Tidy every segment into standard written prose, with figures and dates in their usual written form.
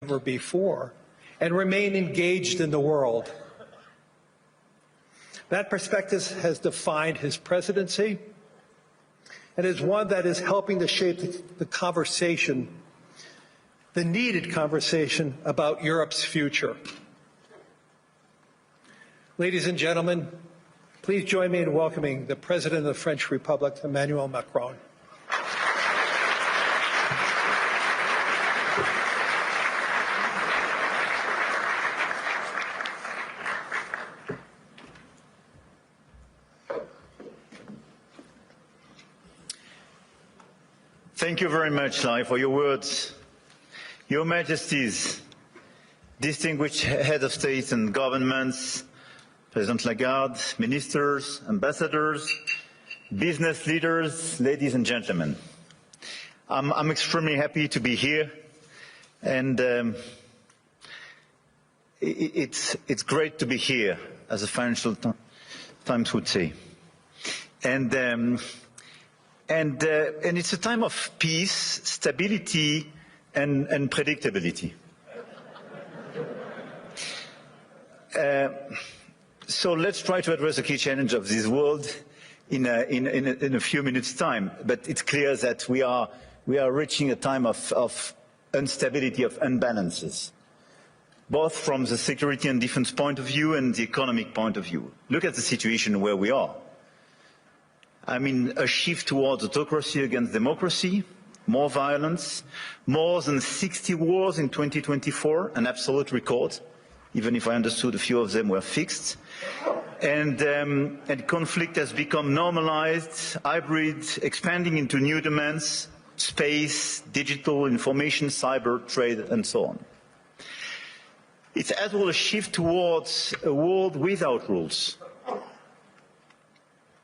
ever before and remain engaged in the world. That perspective has defined his presidency and is one that is helping to shape the conversation, the needed conversation about Europe's future. Ladies and gentlemen, please join me in welcoming the President of the French Republic, Emmanuel Macron. Thank you very much, Lai, for your words. Your Majesties, distinguished heads of state and governments, President Lagarde, ministers, ambassadors, business leaders, ladies and gentlemen. I'm extremely happy to be here, and it's great to be here, as the Financial Times would say. And it's a time of peace, stability, and predictability. So let's try to address the key challenge of this world in a few minutes' time. But it's clear that we are reaching a time of instability, of imbalances, both from the security and defense point of view and the economic point of view. Look at the situation where we are. I mean, a shift towards autocracy against democracy, more violence, more than 60 wars in 2024, an absolute record, even if I understood a few of them were fixed. And conflict has become normalized, hybrid, expanding into new domains, space, digital, information, cyber, trade, and so on. It's as well a shift towards a world without rules,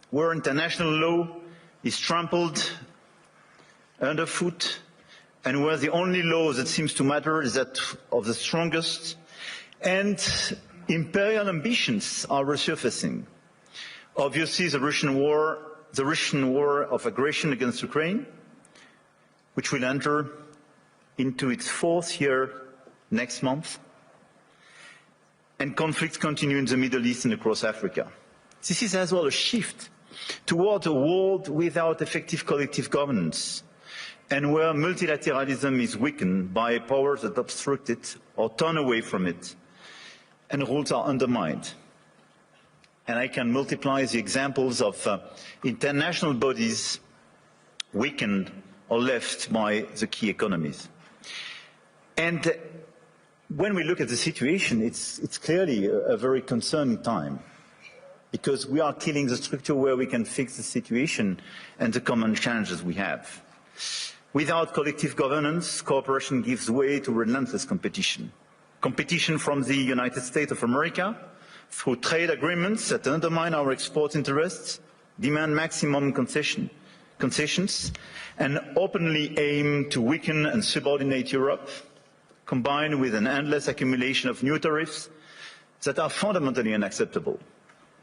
where international law is trampled underfoot, and where the only law that seems to matter is that of the strongest, and imperial ambitions are resurfacing. Obviously, the Russian war of aggression against Ukraine, which will enter into its 4th year next month, and conflicts continue in the Middle East and across Africa. This is as well a shift toward a world without effective collective governance, and where multilateralism is weakened by powers that obstruct it or turn away from it, and rules are undermined. And I can multiply the examples of international bodies weakened or left by the key economies. And when we look at the situation, it's clearly a very concerning time, because we are killing the structure where we can fix the situation and the common challenges we have. Without collective governance, cooperation gives way to relentless competition. Competition from the United States of America through trade agreements that undermine our export interests, demand maximum concessions, and openly aim to weaken and subordinate Europe, combined with an endless accumulation of new tariffs that are fundamentally unacceptable,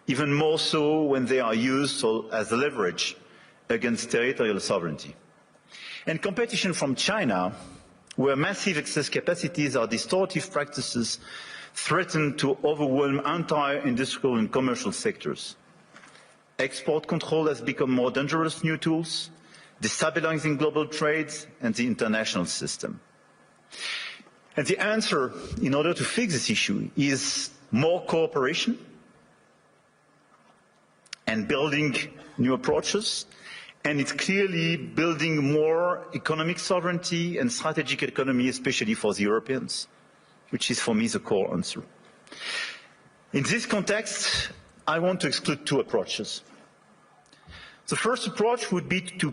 even more so when they are used as leverage against territorial sovereignty. And competition from China, where massive excess capacities or distortive practices threaten to overwhelm entire industrial and commercial sectors. Export control has become more dangerous new tools, destabilizing global trade and the international system. And the answer, in order to fix this issue, is more cooperation and building new approaches. And it's clearly building more economic sovereignty and strategic autonomy, especially for the Europeans, which is for me the core answer. In this context, I want to exclude 2 approaches. The first approach would be to,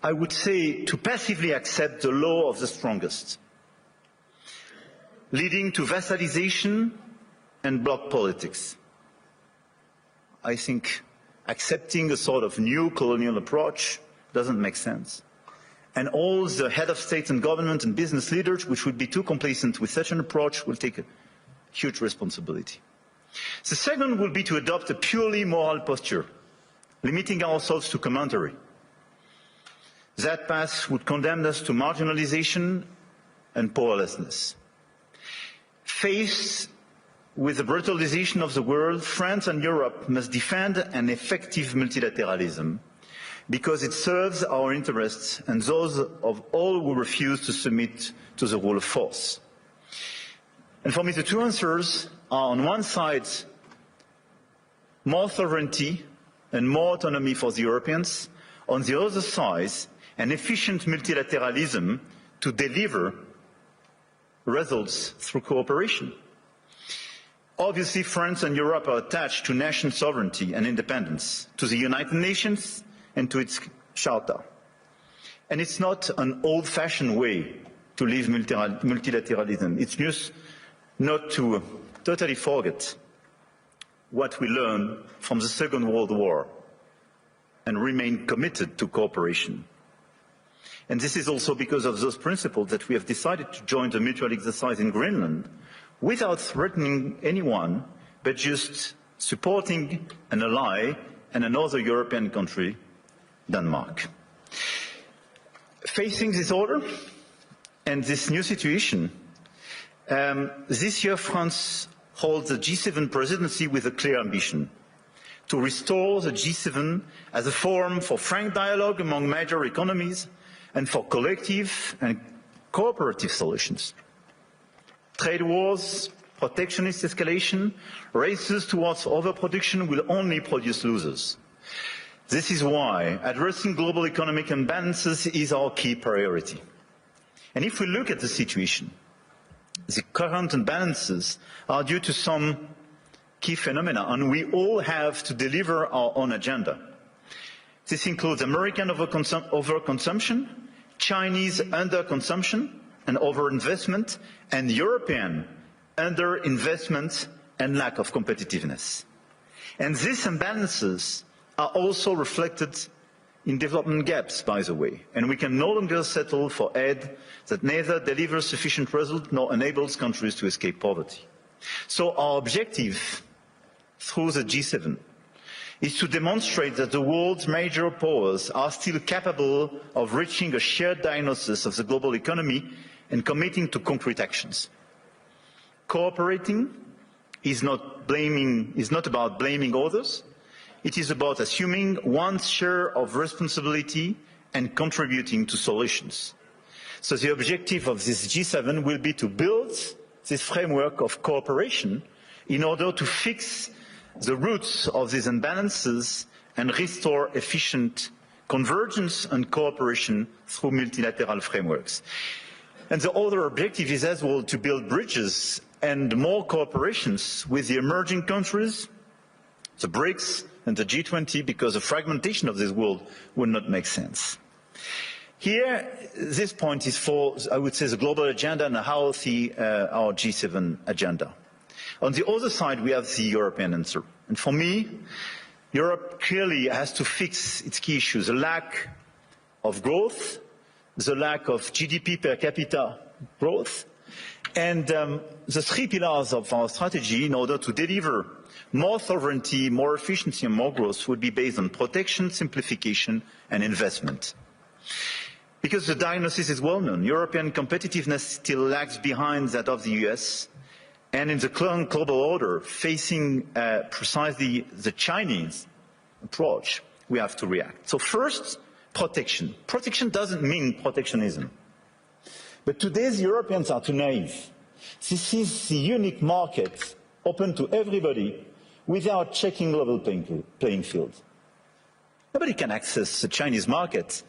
I would say, to passively accept the law of the strongest, leading to vassalization and bloc politics. I think accepting a sort of new colonial approach doesn't make sense. And all the head of state and government and business leaders, which would be too complacent with such an approach, will take a huge responsibility. The second will be to adopt a purely moral posture, limiting ourselves to commentary. That path would condemn us to marginalization and powerlessness. Faced with the brutalization of the world, France and Europe must defend an effective multilateralism because it serves our interests and those of all who refuse to submit to the rule of force. And for me, the two answers are, on one side, more sovereignty and more autonomy for the Europeans. On the other side, an efficient multilateralism to deliver results through cooperation. Obviously, France and Europe are attached to national sovereignty and independence, to the United Nations and to its charter. And it's not an old-fashioned way to live multilateralism. It's just not to totally forget what we learned from the Second World War and remain committed to cooperation. And this is also because of those principles that we have decided to join the mutual exercise in Greenland without threatening anyone, but just supporting an ally and another European country, Denmark. Facing this order and this new situation, this year France holds the G7 presidency with a clear ambition to restore the G7 as a forum for frank dialogue among major economies and for collective and cooperative solutions. Trade wars, protectionist escalation, races towards overproduction will only produce losers. This is why addressing global economic imbalances is our key priority. And if we look at the situation, the current imbalances are due to some key phenomena, and we all have to deliver our own agenda. This includes American overconsumption, Chinese underconsumption and overinvestment, and European underinvestment and lack of competitiveness. And these imbalances are also reflected in development gaps, by the way, and we can no longer settle for aid that neither delivers sufficient results nor enables countries to escape poverty. So our objective through the G7 is to demonstrate that the world's major powers are still capable of reaching a shared diagnosis of the global economy and committing to concrete actions. Cooperating is not about blaming others. It is about assuming one's share of responsibility and contributing to solutions. So the objective of this G7 will be to build this framework of cooperation in order to fix the roots of these imbalances and restore efficient convergence and cooperation through multilateral frameworks. And the other objective is as well to build bridges and more cooperations with the emerging countries, the BRICS and the G20, because the fragmentation of this world would not make sense. Here, this point is for, I would say, the global agenda and how our G7 agenda. On the other side, we have the European answer. And for me, Europe clearly has to fix its key issues: the lack of growth, the lack of GDP per capita growth, and the three pillars of our strategy in order to deliver more sovereignty, more efficiency and more growth would be based on protection, simplification and investment. Because the diagnosis is well known, European competitiveness still lags behind that of the US, and in the current global order, facing precisely the Chinese approach, we have to react. So first, protection. Protection doesn't mean protectionism. But today's Europeans are too naive. This is the unique market open to everybody without checking level playing field. Nobody can access the Chinese market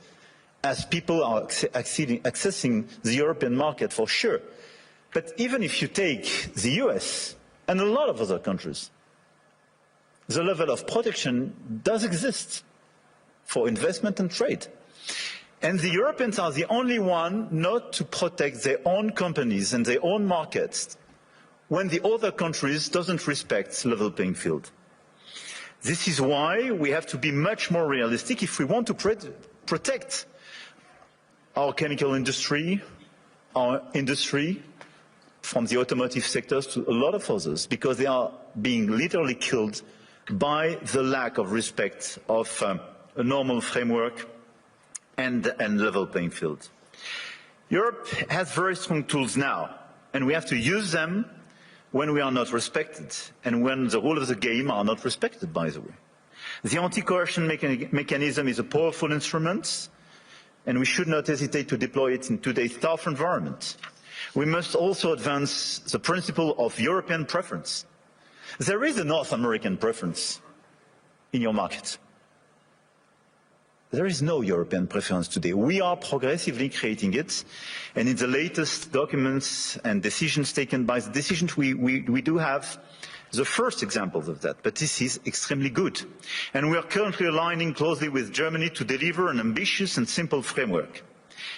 as people are accessing the European market for sure. But even if you take the US and a lot of other countries, the level of protection does exist for investment and trade. And the Europeans are the only one not to protect their own companies and their own markets when the other countries doesn't respect level playing field. This is why we have to be much more realistic if we want to protect our chemical industry, our industry, from the automotive sectors to a lot of others, because they are being literally killed by the lack of respect of a normal framework and level playing field. Europe has very strong tools now, and we have to use them when we are not respected and when the rules of the game are not respected, by the way. The anti-coercion mechanism is a powerful instrument, and we should not hesitate to deploy it in today's tough environment. We must also advance the principle of European preference. There is a North American preference in your market. There is no European preference today. We are progressively creating it, and in the latest documents and decisions taken by the decisions, we do have the first examples of that, but this is extremely good. And we are currently aligning closely with Germany to deliver an ambitious and simple framework.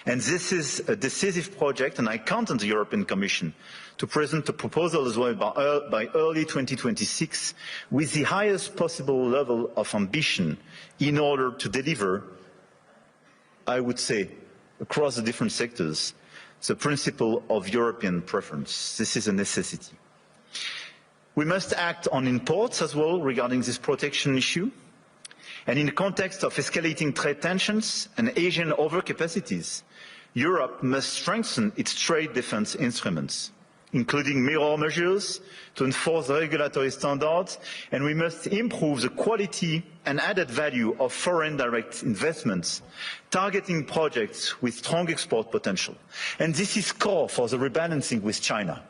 And this is a decisive project, and I count on the European Commission to present a proposal as well by early 2026 with the highest possible level of ambition in order to deliver, I would say, across the different sectors, the principle of European preference. This is a necessity. We must act on imports as well regarding this protection issue. And in the context of escalating trade tensions and Asian overcapacities, Europe must strengthen its trade defence instruments, including mirror measures to enforce regulatory standards, and we must improve the quality and added value of foreign direct investments, targeting projects with strong export potential. And this is core for the rebalancing with China.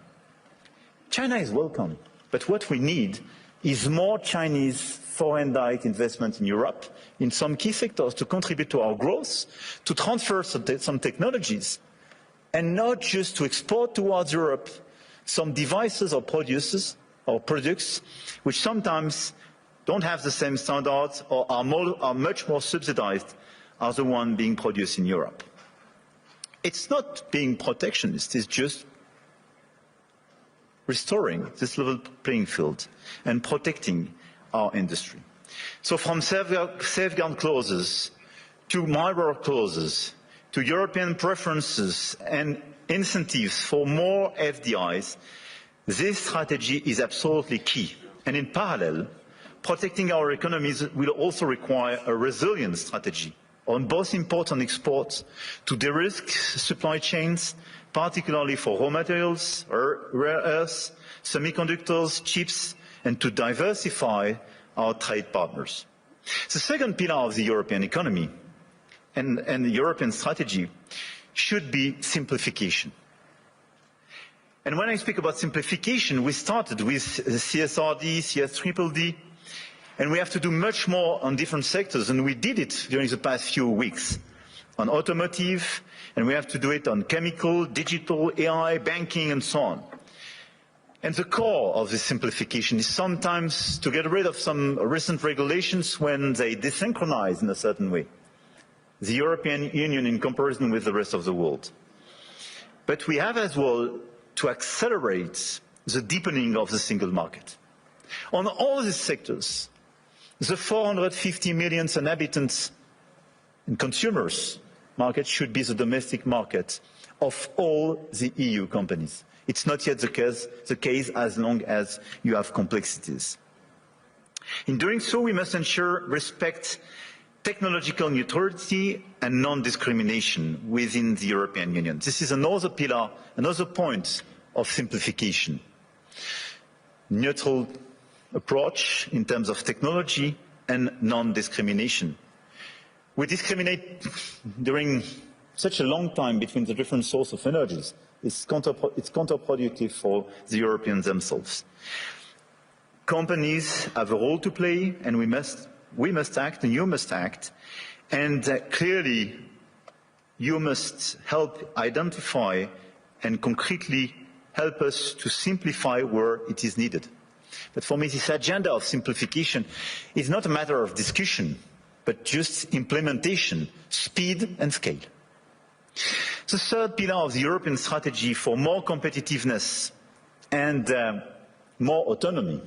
China is welcome, but what we need is more Chinese foreign direct investment in Europe in some key sectors to contribute to our growth, to transfer some technologies, and not just to export towards Europe some devices or products which sometimes don't have the same standards or are much more subsidized as the one being produced in Europe. It's not being protectionist, it's just restoring this level playing field and protecting our industry. So from safeguard clauses to mirror clauses to European preferences and incentives for more FDIs, this strategy is absolutely key. And in parallel, protecting our economies will also require a resilient strategy on both imports and exports to de-risk supply chains, particularly for raw materials, rare earths, semiconductors, chips, and to diversify our trade partners. The second pillar of the European economy and the European strategy should be simplification. And when I speak about simplification, we started with CSRD, CSDDD, and we have to do much more on different sectors, and we did it during the past few weeks on automotive, and we have to do it on chemical, digital, AI, banking, and so on. And the core of this simplification is sometimes to get rid of some recent regulations when they desynchronize in a certain way the European Union in comparison with the rest of the world. But we have as well to accelerate the deepening of the single market. On all these sectors, the 450 million inhabitants and consumers market should be the domestic market of all the EU companies. It's not yet the case as long as you have complexities. In doing so, we must ensure respect technological neutrality and non-discrimination within the European Union. This is another pillar, another point of simplification. Neutral approach in terms of technology and non-discrimination. We discriminate during such a long time between the different sources of energies. It's counterproductive for the Europeans themselves. Companies have a role to play, and we must act, and you must act. And clearly, you must help identify and concretely help us to simplify where it is needed. But for me, this agenda of simplification is not a matter of discussion, but just implementation, speed and scale. The third pillar of the European strategy for more competitiveness and more autonomy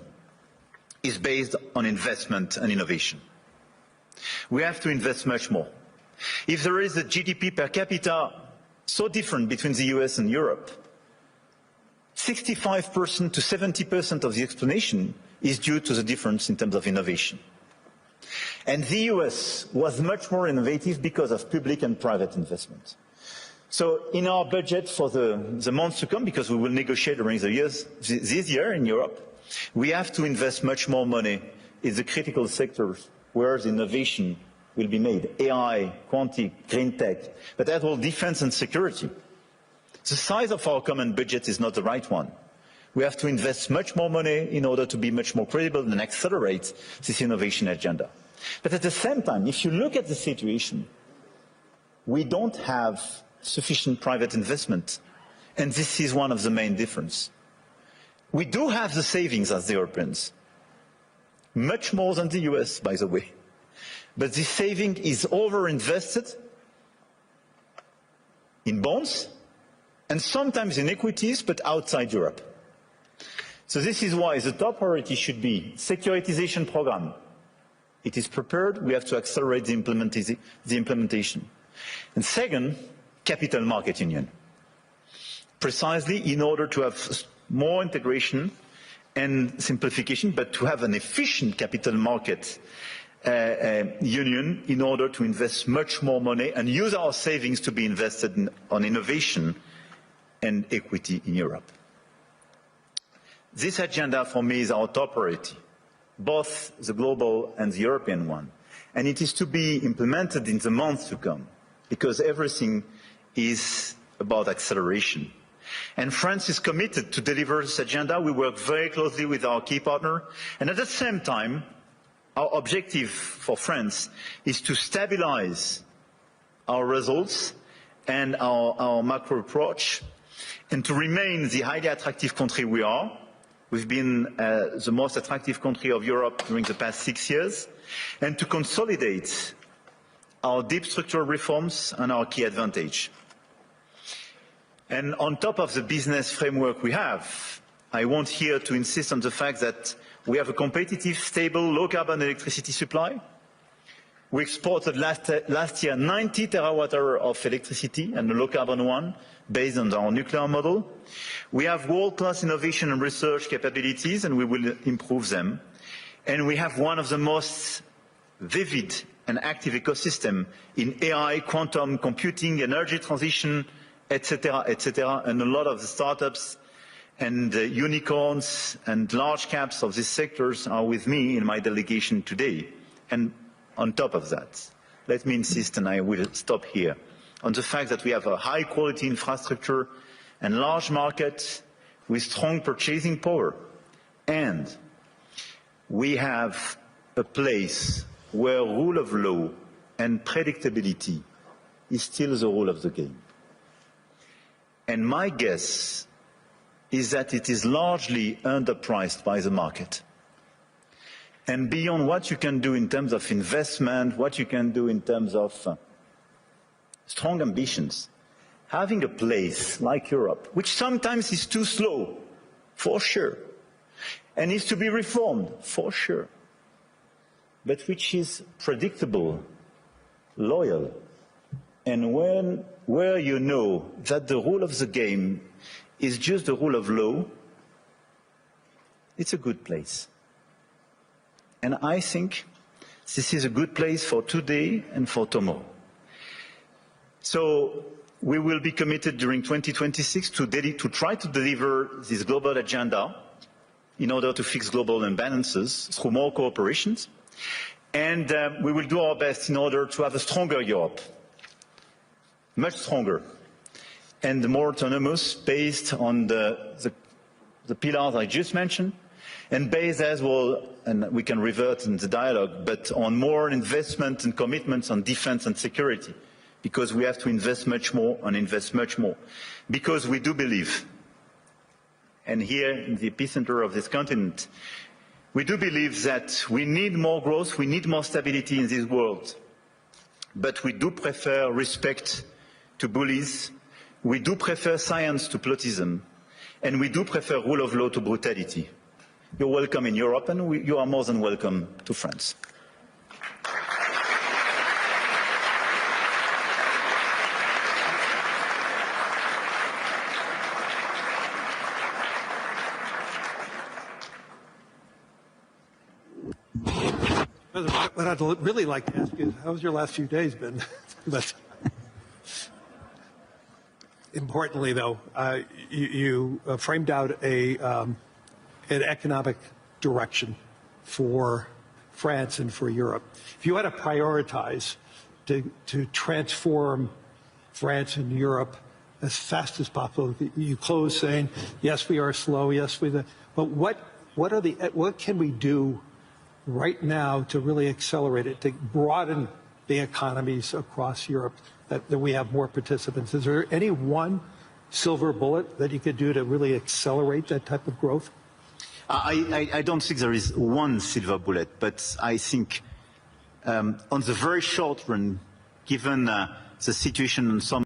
is based on investment and innovation. We have to invest much more. If there is a GDP per capita so different between the US and Europe, 65% to 70% of the explanation is due to the difference in terms of innovation. And the US was much more innovative because of public and private investment. So in our budget for the months to come, because we will negotiate during the years, this year in Europe, we have to invest much more money in the critical sectors where the innovation will be made. AI, quantum, green tech, but as well defense and security. The size of our common budget is not the right one. We have to invest much more money in order to be much more credible and accelerate this innovation agenda. But at the same time, if you look at the situation, we don't have sufficient private investment. And this is one of the main differences. We do have the savings as the Europeans, much more than the US, by the way. But this saving is overinvested in bonds and sometimes in equities, but outside Europe. So this is why the top priority should be securitization program. It is prepared, we have to accelerate the implementation. And second, capital market union. Precisely in order to have more integration and simplification, but to have an efficient capital market union in order to invest much more money and use our savings to be invested on innovation and equity in Europe. This agenda for me is our top priority, both the global and the European one. And it is to be implemented in the months to come, because everything is about acceleration. And France is committed to deliver this agenda. We work very closely with our key partner. And at the same time, our objective for France is to stabilize our results and our macro approach, and to remain the highly attractive country we are. We've been the most attractive country of Europe during the past 6 years, and to consolidate our deep structural reforms and our key advantage. And on top of the business framework we have, I want here to insist on the fact that we have a competitive, stable, low-carbon electricity supply. We exported last year 90 terawatt-hours of electricity, and a low-carbon one, based on our nuclear model. We have world-class innovation and research capabilities, and we will improve them. And we have one of the most vivid and active ecosystem in AI, quantum computing, energy transition, etc., and a lot of the startups and unicorns and large caps of these sectors are with me in my delegation today. And on top of that, let me insist, and I will stop here, on the fact that we have a high-quality infrastructure and large market with strong purchasing power. And we have a place where rule of law and predictability is still the rule of the game. And my guess is that it is largely underpriced by the market. And beyond what you can do in terms of investment, what you can do in terms of strong ambitions, having a place like Europe, which sometimes is too slow, for sure, and needs to be reformed, for sure, but which is predictable, loyal, and where you know that the rule of the game is just the rule of law, it's a good place. And I think this is a good place for today and for tomorrow. So we will be committed during 2026 to try to deliver this global agenda in order to fix global imbalances through more cooperations. And we will do our best in order to have a stronger Europe, much stronger, and more autonomous, based on the pillars I just mentioned, and based as well, and we can revert in the dialogue, but on more investment and commitments on defense and security, because we have to invest much more and invest much more. Because we do believe, and here in the epicenter of this continent, we do believe that we need more growth, we need more stability in this world, but we do prefer respect to bullies, we do prefer science to plotism, and we do prefer rule of law to brutality. You're welcome in Europe, and you are more than welcome to France. What I'd really like to ask you is, how's your last few days been? But Importantly, though, you framed out an economic direction for France and for Europe. If you had to prioritize to transform France and Europe as fast as possible, you close saying, yes, we are slow, yes, but what can we do right now to really accelerate it, to broaden the economies across Europe, that we have more participants? Is there any one silver bullet that you could do to really accelerate that type of growth? I don't think there is one silver bullet, but I think on the very short run, given the situation on some